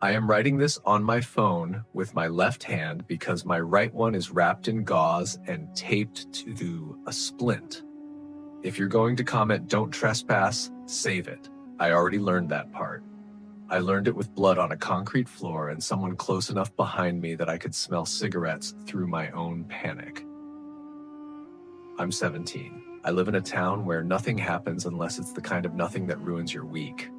I am writing this on my phone with my left hand because my right one is wrapped in gauze and taped to a splint. If you're going to comment, "Don't trespass," save it. I already learned that part. I learned it with blood on a concrete floor and someone close enough behind me that I could smell cigarettes through my own panic. I'm 17. I live in a town where nothing happens unless it's the kind of nothing that ruins your week.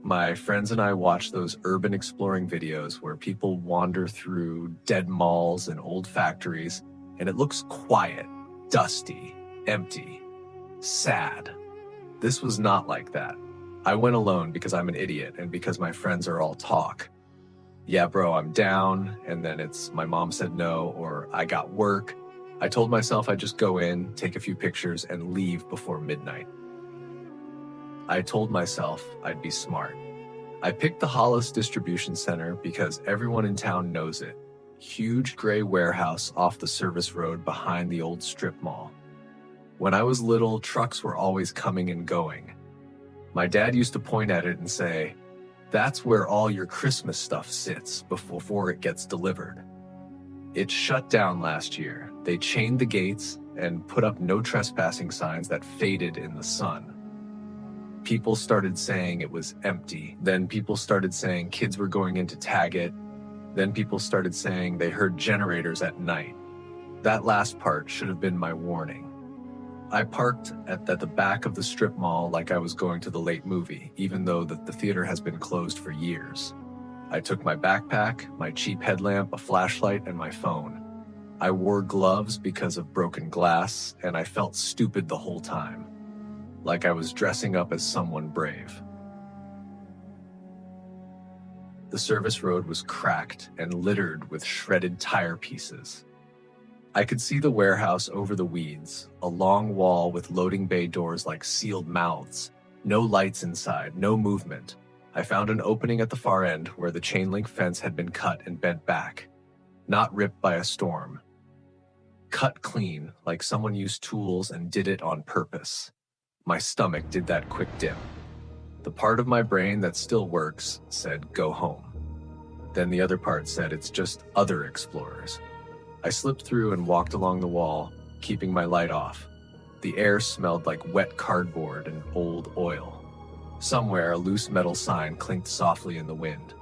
My friends and I watch those urban exploring videos where people wander through dead malls and old factories, and it looks quiet, dusty, empty, sad. This was not like that. I went alone because I'm an idiot and because my friends are all talk. "Yeah, bro, I'm down," and then it's "my mom said no," or "I got work." I told myself I'd just go in, take a few pictures, and leave before midnight. I told myself I'd be smart. I picked the Hollis Distribution Center because everyone in town knows it. Huge gray warehouse off the service road behind the old strip mall. When I was little, trucks were always coming and going. My dad used to point at it and say, "That's where all your Christmas stuff sits before it gets delivered." It shut down last year. They chained the gates and put up no trespassing signs that faded in the sun. People started saying it was empty. Then people started saying kids were going in to tag it. Then people started saying they heard generators at night. That last part should have been my warning. I parked at the back of the strip mall like I was going to the late movie, even though the theater has been closed for years. I took my backpack, my cheap headlamp, a flashlight, and my phone. I wore gloves because of broken glass, and I felt stupid the whole time, like I was dressing up as someone brave. The service road was cracked and littered with shredded tire pieces. I could see the warehouse over the weeds, a long wall with loading bay doors like sealed mouths. No lights inside, no movement. I found an opening at the far end where the chain link fence had been cut and bent back. Not ripped by a storm. Cut clean, like someone used tools and did it on purpose. My stomach did that quick dip. The part of my brain that still works said, "Go home." Then the other part said, "It's just other explorers." I slipped through and walked along the wall, keeping my light off. The air smelled like wet cardboard and old oil. Somewhere, a loose metal sign clinked softly in the wind.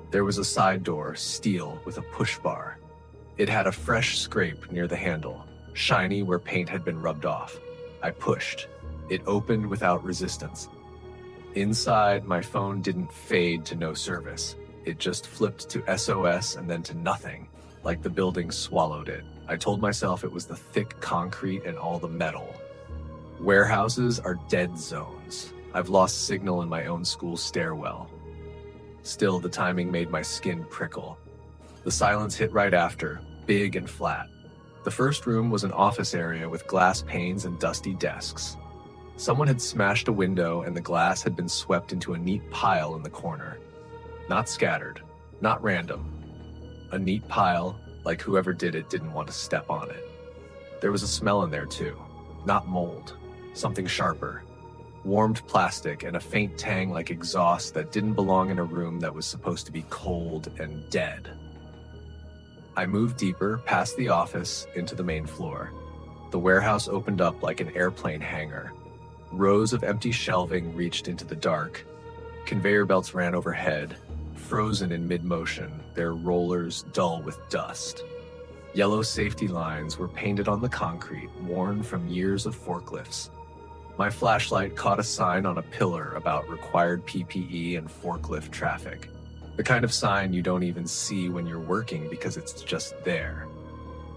There was a side door, steel, with a push bar. It had a fresh scrape near the handle, shiny where paint had been rubbed off. I pushed. It opened without resistance. Inside, my phone didn't fade to no service. It just flipped to SOS and then to nothing, like the building swallowed it. I told myself it was the thick concrete and all the metal. Warehouses are dead zones. I've lost signal in my own school stairwell. Still, the timing made my skin prickle. The silence hit right after, big and flat. The first room was an office area with glass panes and dusty desks. Someone had smashed a window and the glass had been swept into a neat pile in the corner. Not scattered, not random. A neat pile, like whoever did it didn't want to step on it. There was a smell in there too. Not mold, something sharper. Warmed plastic and a faint tang like exhaust that didn't belong in a room that was supposed to be cold and dead. I moved deeper, past the office, into the main floor. The warehouse opened up like an airplane hangar. Rows of empty shelving reached into the dark. Conveyor belts ran overhead, frozen in mid-motion, their rollers dull with dust. Yellow safety lines were painted on the concrete, worn from years of forklifts. My flashlight caught a sign on a pillar about required PPE and forklift traffic. The kind of sign you don't even see when you're working because it's just there.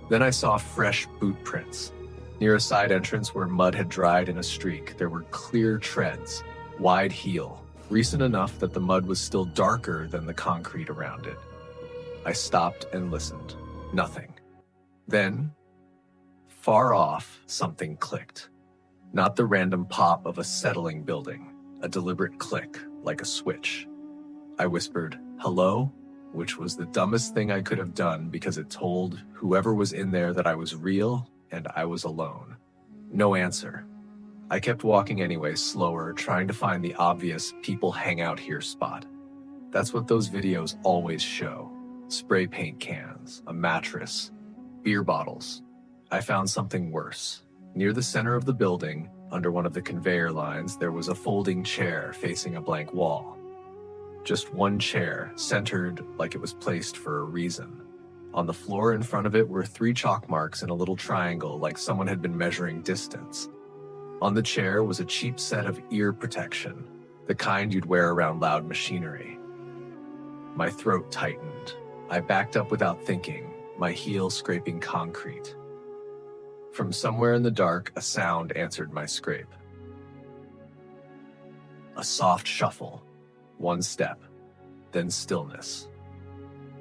Then I saw fresh boot prints. Near a side entrance where mud had dried in a streak, there were clear treads, wide heel, recent enough that the mud was still darker than the concrete around it. I stopped and listened. Nothing. Then, far off, something clicked. Not the random pop of a settling building, a deliberate click, like a switch. I whispered, "Hello?" which was the dumbest thing I could have done because it told whoever was in there that I was real and I was alone. No answer. I kept walking anyway, slower, trying to find the obvious people hang out here spot. That's what those videos always show. Spray paint cans, a mattress, beer bottles. I found something worse. Near the center of the building, under one of the conveyor lines, there was a folding chair facing a blank wall. Just one chair, centered like it was placed for a reason. On the floor in front of it were 3 chalk marks in a little triangle, like someone had been measuring distance. On the chair was a cheap set of ear protection, the kind you'd wear around loud machinery. My throat tightened. I backed up without thinking, my heel scraping concrete. From somewhere in the dark, a sound answered my scrape. A soft shuffle, 1 step, then stillness.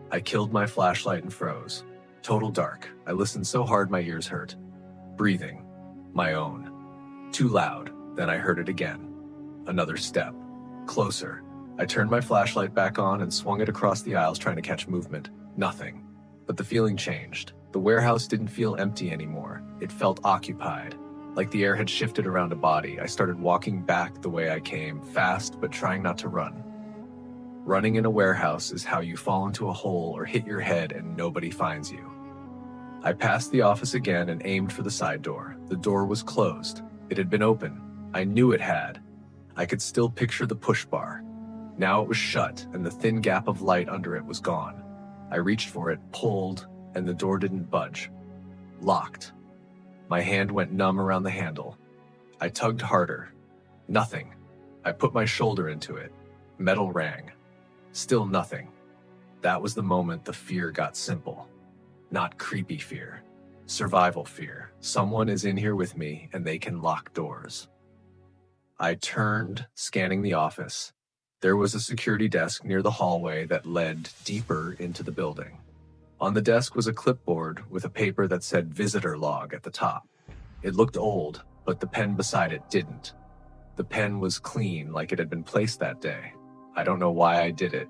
I killed my flashlight and froze. Total dark. I listened so hard my ears hurt. Breathing. My own. Too loud. Then I heard it again. Another step. Closer. I turned my flashlight back on and swung it across the aisles trying to catch movement. Nothing. But the feeling changed. The warehouse didn't feel empty anymore. It felt occupied. Like the air had shifted around a body. I started walking back the way I came, fast but trying not to run. Running in a warehouse is how you fall into a hole or hit your head and nobody finds you. I passed the office again and aimed for the side door. The door was closed. It had been open. I knew it had. I could still picture the push bar. Now it was shut and the thin gap of light under it was gone. I reached for it, pulled, and the door didn't budge. Locked. My hand went numb around the handle. I tugged harder. Nothing. I put my shoulder into it. Metal rang. Still nothing. That was the moment the fear got simple. Not creepy fear. Survival fear. Someone is in here with me and they can lock doors. I turned, scanning the office. There was a security desk near the hallway that led deeper into the building. On the desk was a clipboard with a paper that said visitor log at the top. It looked old, but the pen beside it didn't. The pen was clean, like it had been placed that day. I don't know why I did it.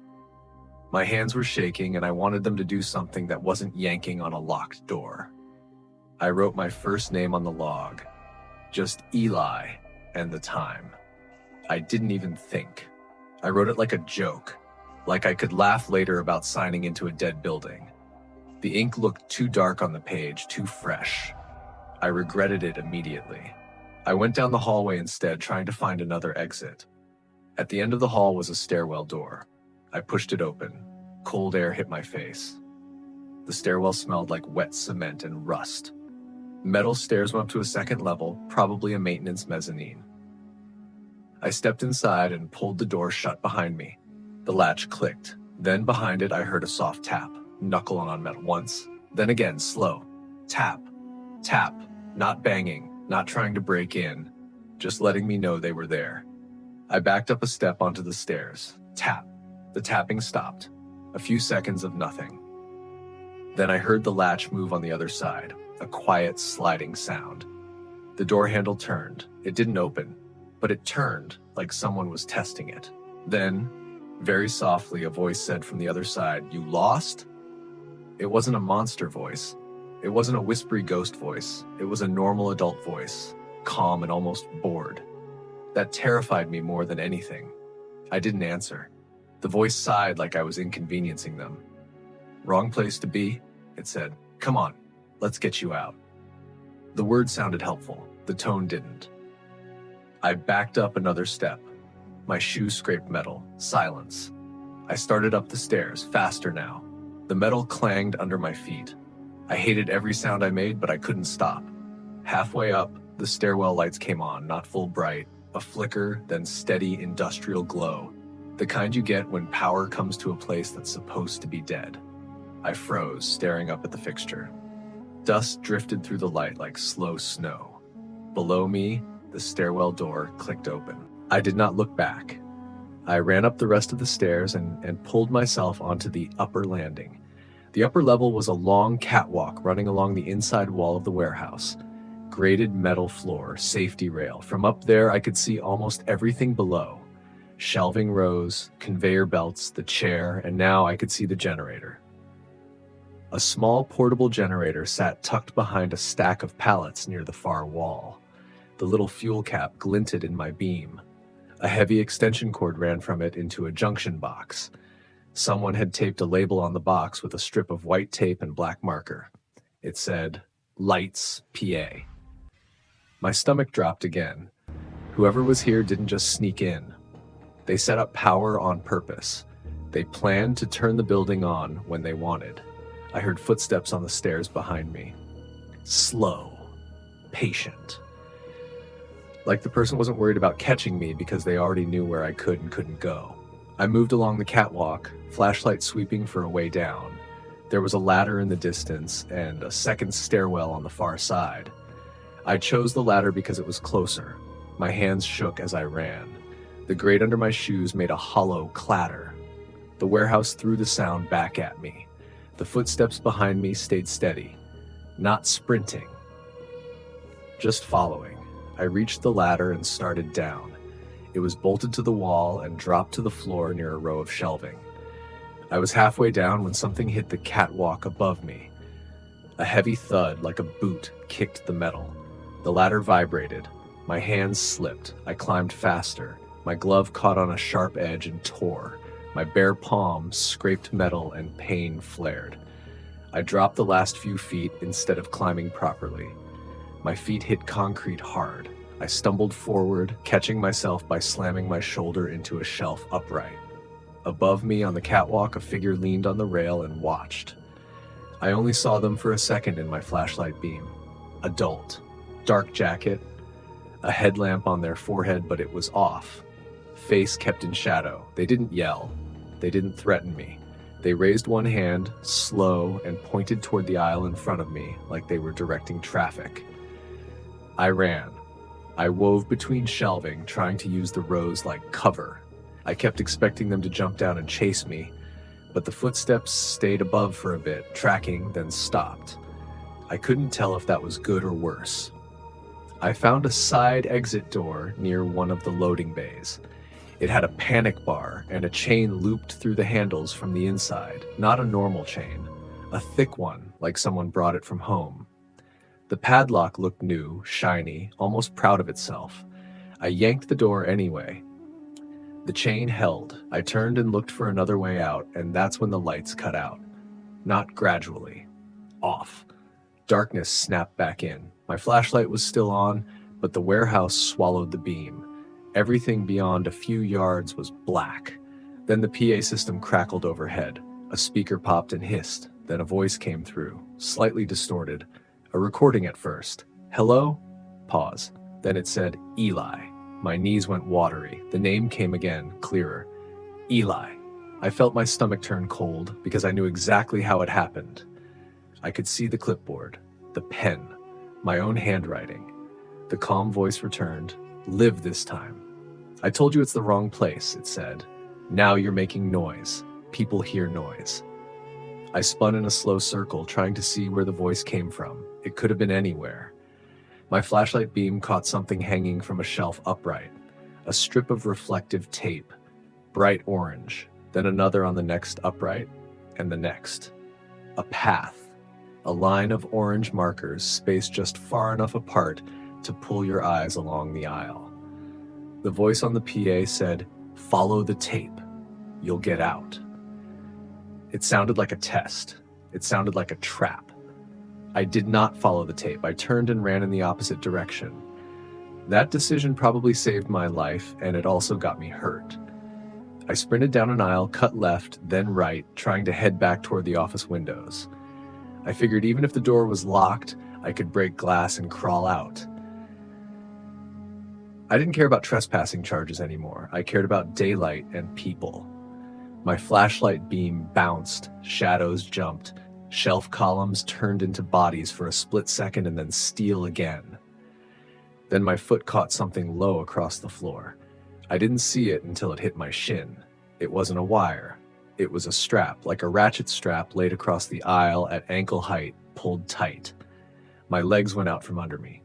My hands were shaking and I wanted them to do something that wasn't yanking on a locked door. I wrote my first name on the log. Just Eli and the time. I didn't even think. I wrote it like a joke, like I could laugh later about signing into a dead building. The ink looked too dark on the page, too fresh. I regretted it immediately. I went down the hallway instead, trying to find another exit. At the end of the hall was a stairwell door. I pushed it open. Cold air hit my face. The stairwell smelled like wet cement and rust. Metal stairs went up to a second level, probably a maintenance mezzanine. I stepped inside and pulled the door shut behind me. The latch clicked. Then behind it, I heard a soft tap, knuckling on metal once, then again, slow. Tap, tap, not banging, not trying to break in, just letting me know they were there. I backed up a step onto the stairs. Tap. The tapping stopped. A few seconds of nothing. Then I heard the latch move on the other side, a quiet sliding sound. The door handle turned. It didn't open, but it turned like someone was testing it. Then, very softly, a voice said from the other side, "You lost?" It wasn't a monster voice. It wasn't a whispery ghost voice. It was a normal adult voice, calm and almost bored. That terrified me more than anything. I didn't answer. The voice sighed like I was inconveniencing them. "Wrong place to be," it said. "Come on, let's get you out." The words sounded helpful. The tone didn't. I backed up another step. My shoe scraped metal. Silence. I started up the stairs, faster now. The metal clanged under my feet. I hated every sound I made, but I couldn't stop. Halfway up, the stairwell lights came on, not full bright, a flicker, then steady industrial glow. The kind you get when power comes to a place that's supposed to be dead. I froze, staring up at the fixture. Dust drifted through the light like slow snow. Below me, the stairwell door clicked open. I did not look back. I ran up the rest of the stairs and pulled myself onto the upper landing. The upper level was a long catwalk running along the inside wall of the warehouse. Grated metal floor, safety rail. From up there, I could see almost everything below. Shelving rows, conveyor belts, the chair, and now I could see the generator. A small portable generator sat tucked behind a stack of pallets near the far wall. The little fuel cap glinted in my beam. A heavy extension cord ran from it into a junction box. Someone had taped a label on the box with a strip of white tape and black marker. It said, Lights, PA. My stomach dropped again. Whoever was here didn't just sneak in. They set up power on purpose. They planned to turn the building on when they wanted. I heard footsteps on the stairs behind me. Slow. Patient. Like the person wasn't worried about catching me because they already knew where I could and couldn't go. I moved along the catwalk, flashlight sweeping for a way down. There was a ladder in the distance and a second stairwell on the far side. I chose the ladder because it was closer. My hands shook as I ran. The grate under my shoes made a hollow clatter. The warehouse threw the sound back at me. The footsteps behind me stayed steady, not sprinting, just following. I reached the ladder and started down. It was bolted to the wall and dropped to the floor near a row of shelving. I was halfway down when something hit the catwalk above me. A heavy thud like a boot kicked the metal. The ladder vibrated. My hands slipped. I climbed faster. My glove caught on a sharp edge and tore. My bare palm scraped metal and pain flared. I dropped the last few feet instead of climbing properly. My feet hit concrete hard. I stumbled forward, catching myself by slamming my shoulder into a shelf upright. Above me on the catwalk, a figure leaned on the rail and watched. I only saw them for a second in my flashlight beam. Adult. Dark jacket. A headlamp on their forehead, but it was off. Face kept in shadow. They didn't yell. They didn't threaten me. They raised one hand, slow, and pointed toward the aisle in front of me, like they were directing traffic. I ran. I wove between shelving, trying to use the rows like cover. I kept expecting them to jump down and chase me, but the footsteps stayed above for a bit, tracking, then stopped. I couldn't tell if that was good or worse. I found a side exit door near one of the loading bays. It had a panic bar and a chain looped through the handles from the inside, not a normal chain, a thick one like someone brought it from home. The padlock looked new, shiny, almost proud of itself. I yanked the door anyway. The chain held. I turned and looked for another way out, and that's when the lights cut out. Not gradually. Off. Darkness snapped back in. My flashlight was still on, but the warehouse swallowed the beam. Everything beyond a few yards was black. Then the PA system crackled overhead. A speaker popped and hissed. Then a voice came through, slightly distorted. A recording at first. Hello? Pause. Then it said, Eli. My knees went watery. The name came again, clearer. Eli. I felt my stomach turn cold because I knew exactly how it happened. I could see the clipboard, the pen, my own handwriting. The calm voice returned. Live this time. I told you it's the wrong place, it said. Now you're making noise. People hear noise. I spun in a slow circle, trying to see where the voice came from. It could have been anywhere. My flashlight beam caught something hanging from a shelf upright. A strip of reflective tape, bright orange, then another on the next upright, and the next. A path. A line of orange markers spaced just far enough apart to pull your eyes along the aisle. The voice on the PA said, Follow the tape. You'll get out. It sounded like a test. It sounded like a trap. I did not follow the tape. I turned and ran in the opposite direction. That decision probably saved my life, and it also got me hurt. I sprinted down an aisle, cut left, then right, trying to head back toward the office windows. I figured even if the door was locked, I could break glass and crawl out. I didn't care about trespassing charges anymore. I cared about daylight and people. My flashlight beam bounced, shadows jumped, shelf columns turned into bodies for a split second and then steel again. Then my foot caught something low across the floor. I didn't see it until it hit my shin. It wasn't a wire. It was a strap, like a ratchet strap laid across the aisle at ankle height, pulled tight. My legs went out from under me.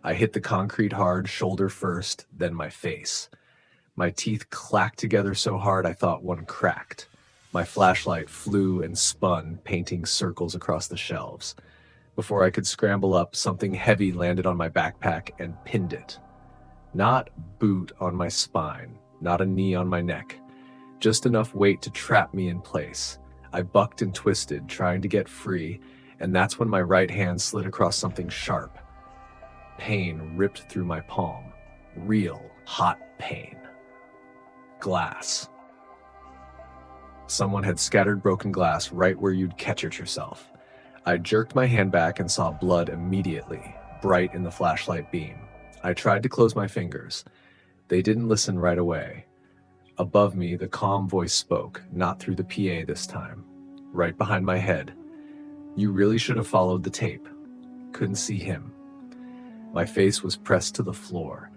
I hit the concrete hard, shoulder first, then my face. My teeth clacked together so hard I thought one cracked. My flashlight flew and spun, painting circles across the shelves. Before I could scramble up, something heavy landed on my backpack and pinned it. Not boot on my spine, not a knee on my neck. just enough weight to trap me in place. I bucked and twisted, trying to get free, and that's when my right hand slid across something sharp. Pain ripped through my palm. Real, hot pain. Glass. Someone had scattered broken glass right where you'd catch it yourself. I jerked my hand back and saw blood immediately, bright in the flashlight beam. I tried to close my fingers. They didn't listen right away. Above me, the calm voice spoke, not through the PA this time. Right behind my head. You really should have followed the tape. Couldn't see him. My face was pressed to the floor.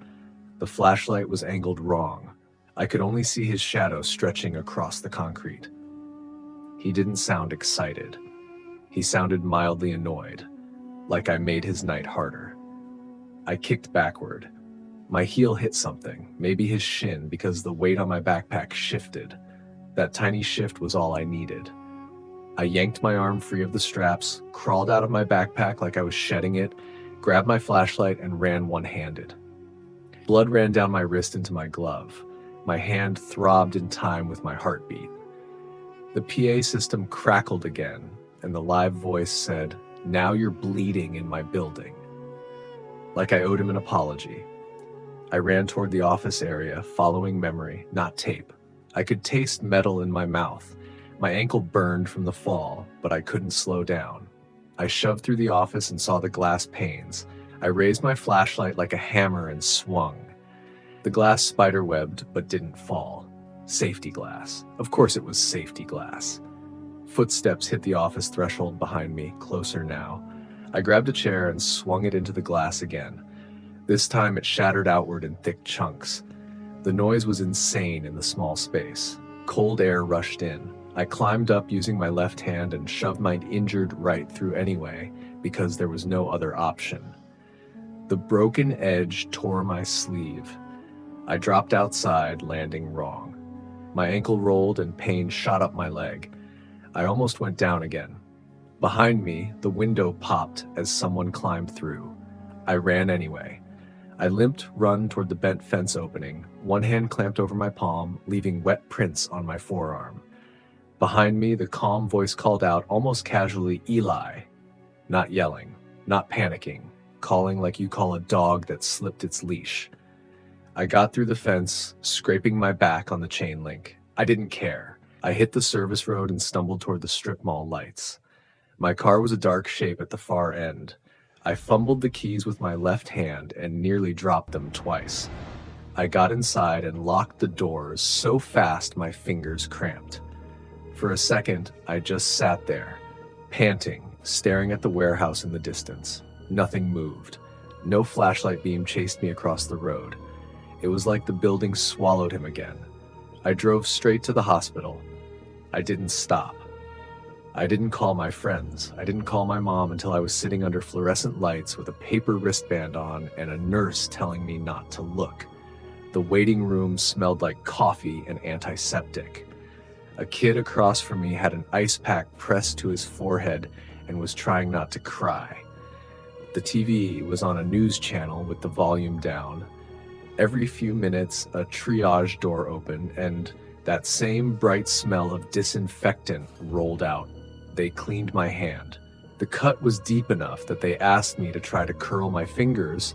The flashlight was angled wrong. I could only see his shadow stretching across the concrete. He didn't sound excited. He sounded mildly annoyed, like I made his night harder. I kicked backward. My heel hit something, maybe his shin, because the weight on my backpack shifted. That tiny shift was all I needed. I yanked my arm free of the straps, crawled out of my backpack like I was shedding it, grabbed my flashlight, and ran one-handed. Blood ran down my wrist into my glove. My hand throbbed in time with my heartbeat. The PA system crackled again, and the live voice said, "Now you're bleeding in my building." Like I owed him an apology. I ran toward the office area, following memory, not tape. I could taste metal in my mouth. My ankle burned from the fall, but I couldn't slow down. I shoved through the office and saw the glass panes. I raised my flashlight like a hammer and swung. The glass spiderwebbed, but didn't fall. Safety glass. Of course it was safety glass. Footsteps hit the office threshold behind me, closer now. I grabbed a chair and swung it into the glass again. This time it shattered outward in thick chunks. The noise was insane in the small space. Cold air rushed in. I climbed up using my left hand and shoved my injured right through anyway, because there was no other option. The broken edge tore my sleeve. I dropped outside, landing wrong. My ankle rolled and pain shot up my leg. I almost went down again. Behind me, the window popped as someone climbed through. I ran anyway. I limped, run toward the bent fence opening, one hand clamped over my palm, leaving wet prints on my forearm. Behind me, the calm voice called out, almost casually, "Eli." Not yelling, not panicking, calling like you call a dog that slipped its leash. I got through the fence, scraping my back on the chain link. I didn't care. I hit the service road and stumbled toward the strip mall lights. My car was a dark shape at the far end. I fumbled the keys with my left hand and nearly dropped them twice. I got inside and locked the doors so fast my fingers cramped. For a second, I just sat there, panting, staring at the warehouse in the distance. Nothing moved. No flashlight beam chased me across the road. It was like the building swallowed him again. I drove straight to the hospital. I didn't stop. I didn't call my friends. I didn't call my mom until I was sitting under fluorescent lights with a paper wristband on and a nurse telling me not to look. The waiting room smelled like coffee and antiseptic. A kid across from me had an ice pack pressed to his forehead and was trying not to cry. The TV was on a news channel with the volume down. Every few minutes, a triage door opened and that same bright smell of disinfectant rolled out. They cleaned my hand. The cut was deep enough that they asked me to try to curl my fingers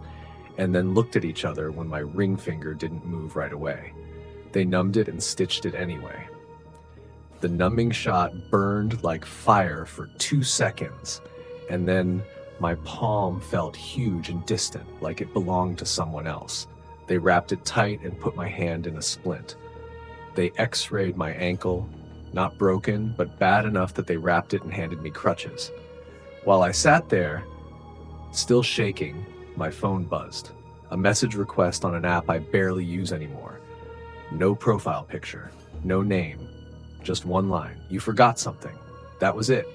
and then looked at each other when my ring finger didn't move right away. They numbed it and stitched it anyway. The numbing shot burned like fire for 2 seconds, and then my palm felt huge and distant, like it belonged to someone else. They wrapped it tight and put my hand in a splint. They x-rayed my ankle, not broken, but bad enough that they wrapped it and handed me crutches. While I sat there, still shaking, my phone buzzed. A message request on an app I barely use anymore. No profile picture, no name, just one line. "You forgot something." That was it.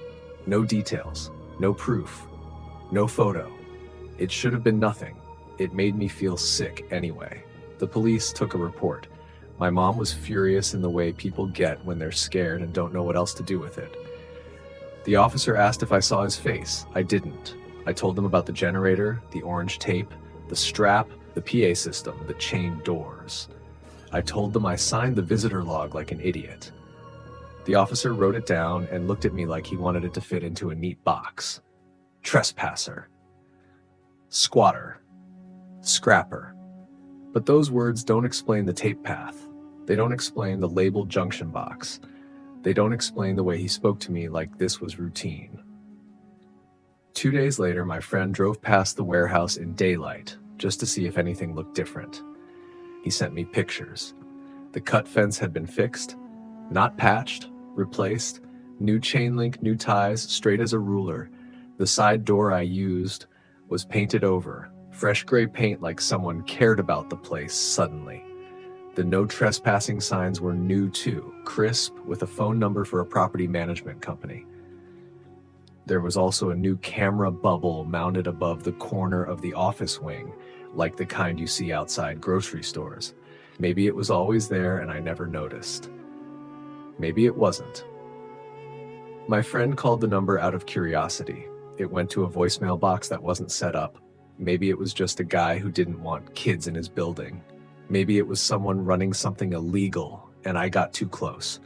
No details, no proof, no photo. It should have been nothing. It made me feel sick anyway. The police took a report. My mom was furious in the way people get when they're scared and don't know what else to do with it. The officer asked if I saw his face. I didn't. I told them about the generator, the orange tape, the strap, the PA system, the chained doors. I told them I signed the visitor log like an idiot. The officer wrote it down and looked at me like he wanted it to fit into a neat box. Trespasser, squatter, scrapper. But those words don't explain the tape path. They don't explain the labeled junction box. They don't explain the way he spoke to me like this was routine. 2 days later, my friend drove past the warehouse in daylight just to see if anything looked different. He sent me pictures. The cut fence had been fixed, not patched, replaced, new chain link, new ties, straight as a ruler. The side door I used was painted over, fresh gray paint like someone cared about the place suddenly. The no trespassing signs were new too, crisp, with a phone number for a property management company. There was also a new camera bubble mounted above the corner of the office wing, like the kind you see outside grocery stores. Maybe it was always there and I never noticed. Maybe it wasn't. My friend called the number out of curiosity. It went to a voicemail box that wasn't set up. Maybe it was just a guy who didn't want kids in his building. Maybe it was someone running something illegal and I got too close.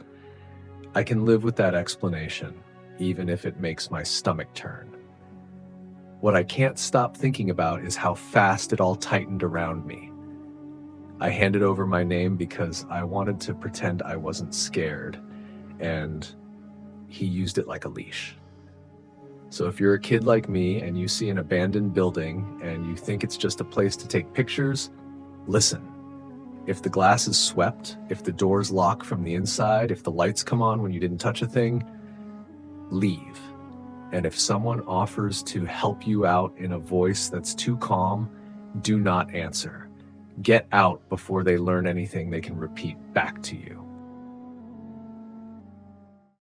I can live with that explanation, even if it makes my stomach turn. What I can't stop thinking about is how fast it all tightened around me. I handed over my name because I wanted to pretend I wasn't scared, and he used it like a leash. So if you're a kid like me and you see an abandoned building and you think it's just a place to take pictures, listen. If the glass is swept, if the doors lock from the inside, if the lights come on when you didn't touch a thing, leave. And if someone offers to help you out in a voice that's too calm, do not answer. Get out before they learn anything they can repeat back to you.